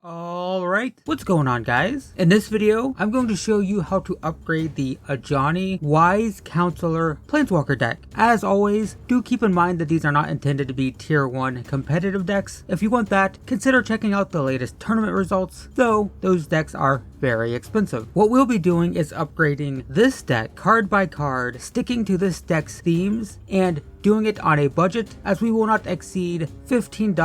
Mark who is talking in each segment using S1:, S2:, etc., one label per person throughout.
S1: Alright, what's going on guys? In this video, I'm going to show you how to upgrade the Ajani Wise Counselor Planeswalker deck. As always, do keep in mind that these are not intended to be tier 1 competitive decks. If you want that, consider checking out the latest tournament results, though those decks are very expensive. What we'll be doing is upgrading this deck card by card, sticking to this deck's themes, and doing it on a budget, as we will not exceed $15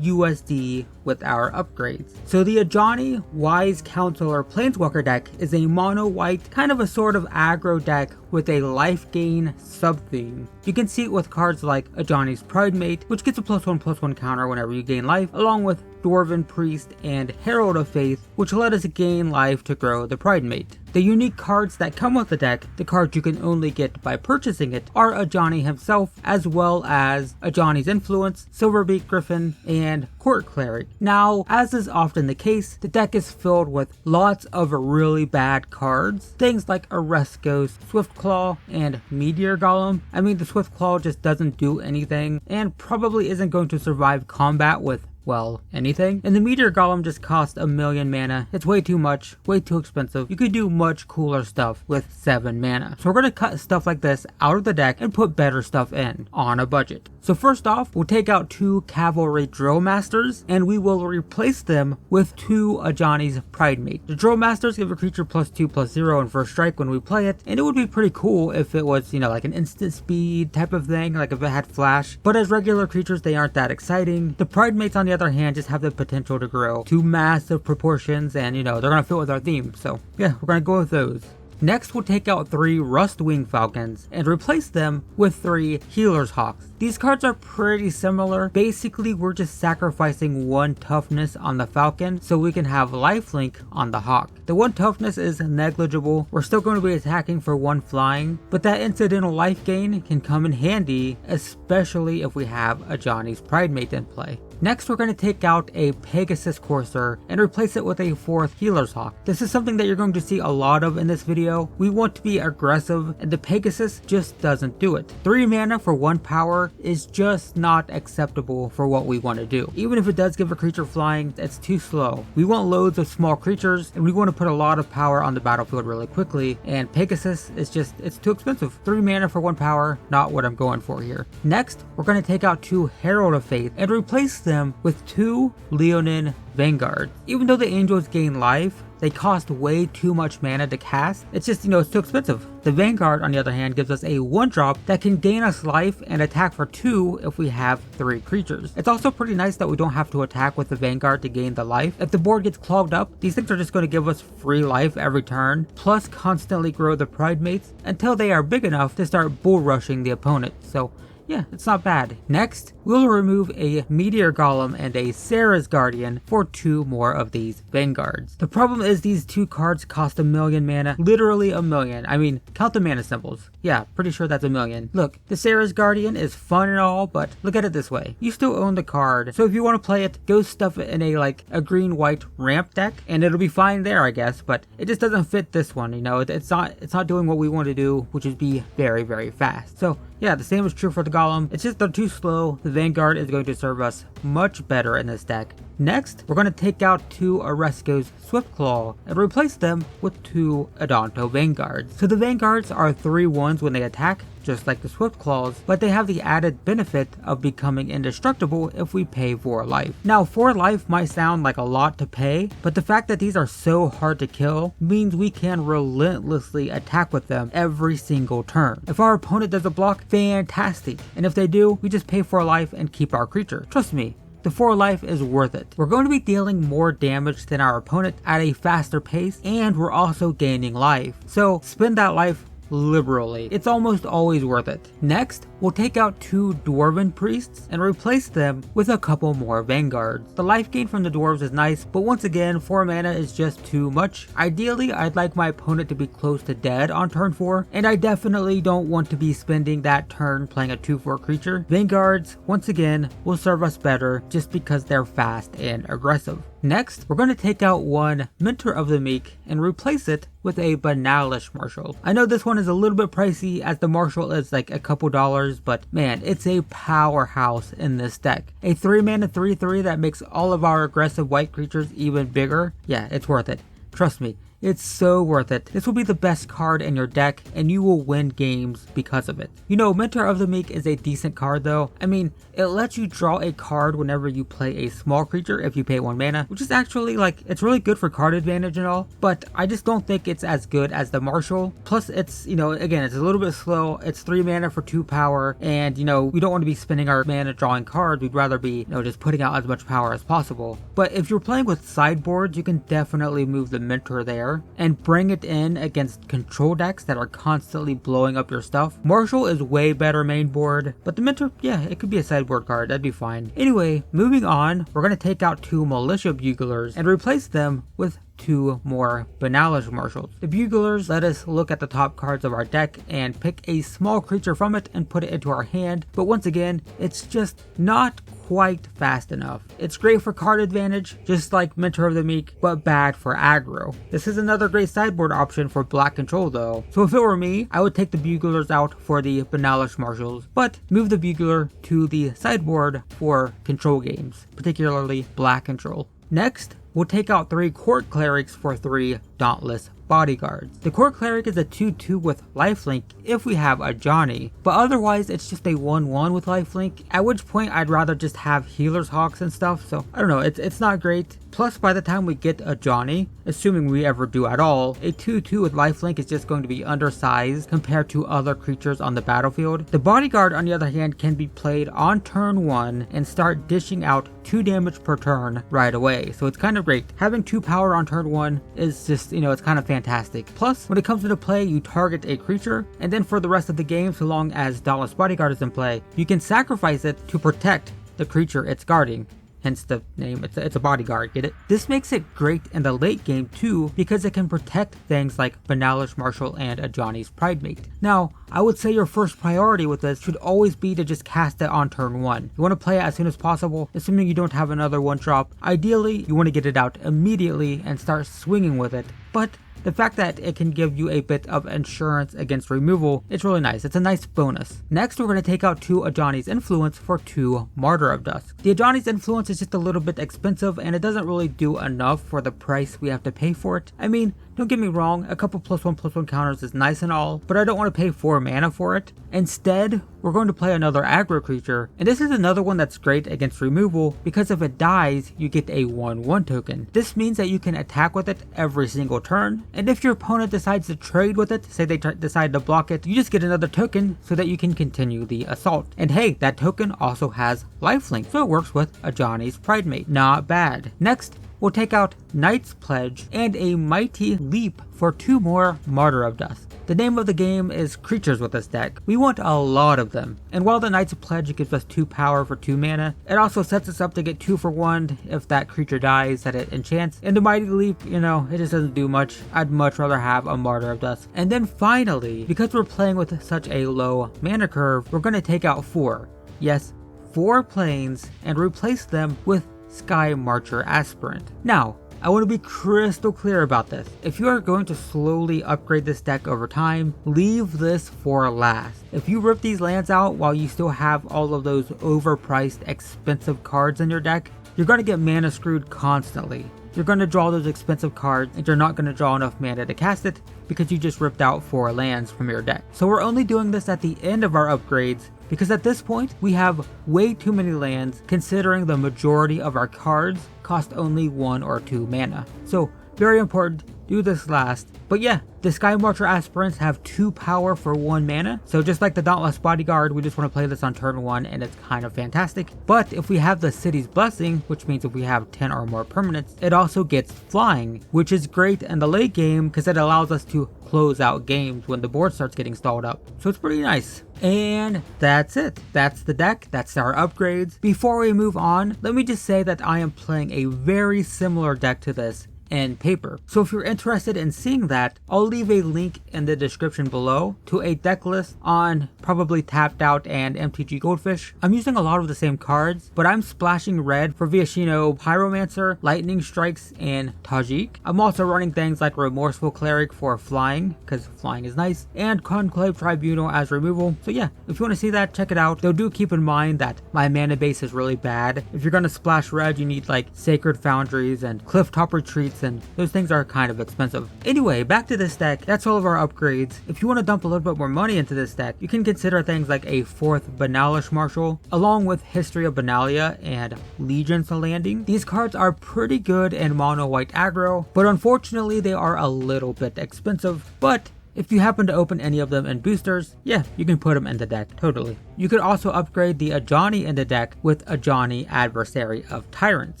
S1: USD with our upgrades. So the Ajani Wise Counselor Planeswalker deck is a mono white, kind of a sort of aggro deck with a life gain sub-theme. You can see it with cards like Ajani's Pridemate, which gets a +1/+1 counter whenever you gain life, along with Dwarven Priest and Herald of Faith, which let us gain life to grow the Pridemate. The unique cards that come with the deck, the cards you can only get by purchasing it, are Ajani himself, as well as Ajani's Influence, Silverbeak Griffin, and Court Cleric. Now, as is often the case, the deck is filled with lots of really bad cards. Things like Arrest Ghost, Swiftclaw, and Meteor Golem. I mean, the Swiftclaw just doesn't do anything, and probably isn't going to survive combat with, well, anything. And the Meteor Golem just costs 1,000,000 mana. It's way too much, way too expensive. You could do much cooler stuff with 7 mana. So we're going to cut stuff like this out of the deck and put better stuff in on a budget. So first off, we'll take out 2 Cavalry Drill Masters and we will replace them with 2 Ajani's Pridemate. The Drill Masters give a creature +2/+0 in first strike when we play it, and it would be pretty cool if it was, like an instant speed type of thing, like if it had flash. But as regular creatures, they aren't that exciting. The Pridemates, on the other hand, just have the potential to grow to massive proportions, and they're gonna fit with our theme. So yeah, we're gonna go with those. Next, we'll take out 3 Rustwing Falcons and replace them with 3 Healer's Hawks. These cards are pretty similar. Basically, we're just sacrificing 1 toughness on the Falcon so we can have lifelink on the Hawk. The 1 toughness is negligible. We're still going to be attacking for 1 flying, but that incidental life gain can come in handy, especially if we have Ajani's Pridemate in play. Next, we're going to take out a Pegasus Courser and replace it with a 4th Healer's Hawk. This is something that you're going to see a lot of in this video. We want to be aggressive, and the Pegasus just doesn't do it. 3 mana for 1 power is just not acceptable for what we want to do. Even if it does give a creature flying, it's too slow. We want loads of small creatures, and we want to put a lot of power on the battlefield really quickly, and Pegasus is just, it's too expensive. 3 mana for 1 power, not what I'm going for here. Next, we're going to take out 2 Herald of Faith and replace them with 2 Leonin Vanguards. Even though the angels gain life, they cost way too much mana to cast. It's just, it's too expensive. The Vanguard, on the other hand, gives us a 1-drop that can gain us life and attack for 2 if we have 3 creatures. It's also pretty nice that we don't have to attack with the Vanguard to gain the life. If the board gets clogged up, these things are just going to give us free life every turn, plus constantly grow the Pridemates until they are big enough to start bull rushing the opponent. So yeah, it's not bad. Next, we'll remove a Meteor Golem and a Sarah's Guardian for 2 more of these Vanguards. The problem is these 2 cards cost 1,000,000 mana, literally 1,000,000. I mean, count the mana symbols. Yeah, pretty sure that's 1,000,000. Look, the Sarah's Guardian is fun and all, but look at it this way. You still own the card, so if you want to play it, go stuff it in a green-white ramp deck, and it'll be fine there, I guess, but it just doesn't fit this one, It's not doing what we want to do, which is be very, very fast. So yeah, the same is true for the Golem. It's just they're too slow. The Vanguard is going to serve us much better in this deck. Next, we're going to take out 2 Oresco's Swiftclaw and replace them with 2 Adanto Vanguards. So the Vanguards are 3/1s when they attack, just like the Swiftclaws, but they have the added benefit of becoming indestructible if we pay 4 life. Now, 4 life might sound like a lot to pay, but the fact that these are so hard to kill means we can relentlessly attack with them every single turn. If our opponent does a block, fantastic. And if they do, we just pay 4 life and keep our creature. Trust me, the 4 life is worth it. We're going to be dealing more damage than our opponent at a faster pace, and we're also gaining life. So spend that life liberally. It's almost always worth it. Next, we'll take out 2 Dwarven Priests and replace them with a couple more Vanguards. The life gain from the Dwarves is nice, but once again, 4 mana is just too much. Ideally, I'd like my opponent to be close to dead on turn 4, and I definitely don't want to be spending that turn playing a 2/4 creature. Vanguards, once again, will serve us better just because they're fast and aggressive. Next, we're going to take out 1 Mentor of the Meek and replace it with a Banalish Marshal. I know this one is a little bit pricey, as the Marshal is like a couple dollars, creatures, but man, it's a powerhouse in this deck. A 3-mana 3/3 that makes all of our aggressive white creatures even bigger. Yeah, it's worth it. Trust me. It's so worth it. This will be the best card in your deck and you will win games because of it. You know, Mentor of the Meek is a decent card though. I mean, it lets you draw a card whenever you play a small creature if you pay 1 mana, which is actually like, it's really good for card advantage and all, but I just don't think it's as good as the Marshal. Plus it's, you know, again, it's a little bit slow. It's 3 mana for 2 power and, you know, we don't want to be spending our mana drawing cards. We'd rather be, you know, just putting out as much power as possible. But if you're playing with sideboards, you can definitely move the Mentor there and bring it in against control decks that are constantly blowing up your stuff. Marshal is way better main board, but the Mentor, yeah, it could be a sideboard card, that'd be fine. Anyway, moving on, we're gonna take out 2 Militia Buglers and replace them with 2 more Banalish Marshals. The Buglers let us look at the top cards of our deck and pick a small creature from it and put it into our hand, but once again, it's just not quite fast enough. It's great for card advantage, just like Mentor of the Meek, but bad for aggro. This is another great sideboard option for black control though, so if it were me, I would take the Buglers out for the Banalish Marshals, but move the Bugler to the sideboard for control games, particularly black control. Next, we'll take out 3 Court Clerics for 3 Dauntless Bodyguards. The Court Cleric is a 2/2 with lifelink if we have Ajani, but otherwise it's just a 1/1 with lifelink, at which point I'd rather just have Healer's Hawks and stuff, so I don't know, it's not great. Plus by the time we get Ajani, assuming we ever do at all, a 2/2 with lifelink is just going to be undersized compared to other creatures on the battlefield. The Bodyguard on the other hand can be played on turn 1 and start dishing out 2 damage per turn right away, so it's kind of great. Having 2 power on turn 1 is just, you know, it's kind of fantastic. Plus, when it comes into play, you target a creature, and then for the rest of the game, so long as Dauntless Bodyguard is in play, you can sacrifice it to protect the creature it's guarding. Hence the name, it's a bodyguard, get it? This makes it great in the late game too, because it can protect things like Banalish Marshal and Ajani's Pridemate. Now, I would say your first priority with this should always be to just cast it on turn 1. You want to play it as soon as possible, assuming you don't have another 1-drop. Ideally, you want to get it out immediately and start swinging with it, but the fact that it can give you a bit of insurance against removal, it's really nice. It's a nice bonus. Next, we're going to take out 2 Ajani's Influence for 2 Martyr of Dusk. The Ajani's Influence is just a little bit expensive and it doesn't really do enough for the price we have to pay for it. I mean, don't get me wrong, a couple +1/+1 counters is nice and all, but I don't want to pay 4 mana for it. Instead, we're going to play another aggro creature, and this is another one that's great against removal because if it dies, you get a 1/1 token. This means that you can attack with it every single turn, and if your opponent decides to trade with it, say they decide to block it, you just get another token so that you can continue the assault. And hey, that token also has lifelink, so it works with Ajani's Pridemate. Not bad. Next, we'll take out Knight's Pledge and a Mighty Leap for 2 more Martyr of Dusk. The name of the game is creatures with this deck. We want a lot of them. And while the Knight's Pledge gives us 2 power for 2 mana, it also sets us up to get 2 for 1 if that creature dies that it enchants. And the Mighty Leap, you know, it just doesn't do much. I'd much rather have a Martyr of Dusk. And then finally, because we're playing with such a low mana curve, we're going to take out 4. Yes, 4 planes and replace them with Sky Marcher Aspirant. Now, I want to be crystal clear about this. If you are going to slowly upgrade this deck over time, leave this for last. If you rip these lands out while you still have all of those overpriced expensive cards in your deck, you're going to get mana screwed constantly. You're going to draw those expensive cards and you're not going to draw enough mana to cast it because you just ripped out 4 lands from your deck. So we're only doing this at the end of our upgrades because at this point we have way too many lands considering the majority of our cards cost only 1 or 2 mana. So very important, do this last. But yeah, the Sky Marcher Aspirants have 2 power for 1 mana. So just like the Dauntless Bodyguard, we just want to play this on turn 1 and it's kind of fantastic. But if we have the City's Blessing, which means if we have 10 or more permanents, it also gets flying, which is great in the late game because it allows us to close out games when the board starts getting stalled up. So it's pretty nice. And that's it. That's the deck. That's our upgrades. Before we move on, let me just say that I am playing a very similar deck to this in paper. So if you're interested in seeing that, I'll leave a link in the description below to a deck list on probably Tapped Out and MTG Goldfish. I'm using a lot of the same cards, but I'm splashing red for Viashino Pyromancer, Lightning Strikes, and Tajik. I'm also running things like Remorseful Cleric for flying, because flying is nice, and Conclave Tribunal as removal. So yeah, if you want to see that, check it out. Though do keep in mind that my mana base is really bad. If you're going to splash red, you need like Sacred Foundries and Clifftop Retreats, and those things are kind of expensive. Anyway, back to this deck. That's all of our upgrades. If you want to dump a little bit more money into this deck, you can consider things like a 4th Banalish Marshal, along with History of Benalia and Legion's Landing. These cards are pretty good in mono white aggro, but unfortunately they are a little bit expensive. But if you happen to open any of them in boosters, yeah, you can put them in the deck, totally. You could also upgrade the Ajani in the deck with Ajani, Adversary of Tyrants,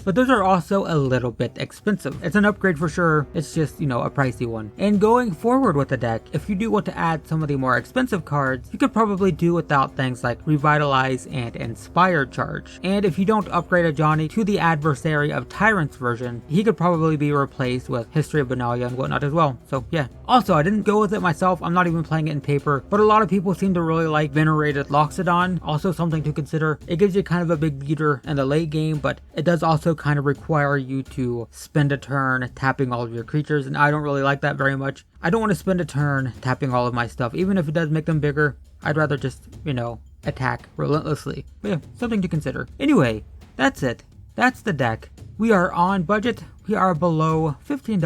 S1: but those are also a little bit expensive. It's an upgrade for sure, it's just, you know, a pricey one. And going forward with the deck, if you do want to add some of the more expensive cards, you could probably do without things like Revitalize and Inspire Charge. And if you don't upgrade Ajani to the Adversary of Tyrants version, he could probably be replaced with History of Benalia and whatnot as well. So yeah. Also, I didn't go with it myself, I'm not even playing it in paper, but a lot of people seem to really like Venerated Loxodon, also something to consider. It gives you kind of a big beater in the late game, but it does also kind of require you to spend a turn tapping all of your creatures, and I don't really like that very much. I don't want to spend a turn tapping all of my stuff, even if it does make them bigger. I'd rather just, you know, attack relentlessly. But yeah, something to consider. Anyway, that's it. That's the deck. We are on budget. We are below $15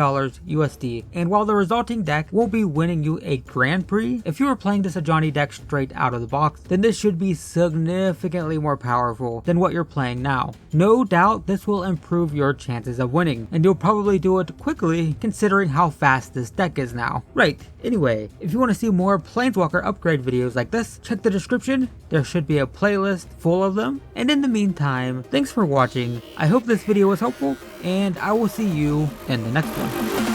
S1: USD, and while the resulting deck won't be winning you a Grand Prix, if you were playing this Ajani deck straight out of the box, then this should be significantly more powerful than what you're playing now. No doubt this will improve your chances of winning, and you'll probably do it quickly considering how fast this deck is now. Right, anyway, if you want to see more Planeswalker upgrade videos like this, check the description. There should be a playlist full of them, and in the meantime, thanks for watching. I hope this video was helpful, and I will see you in the next one.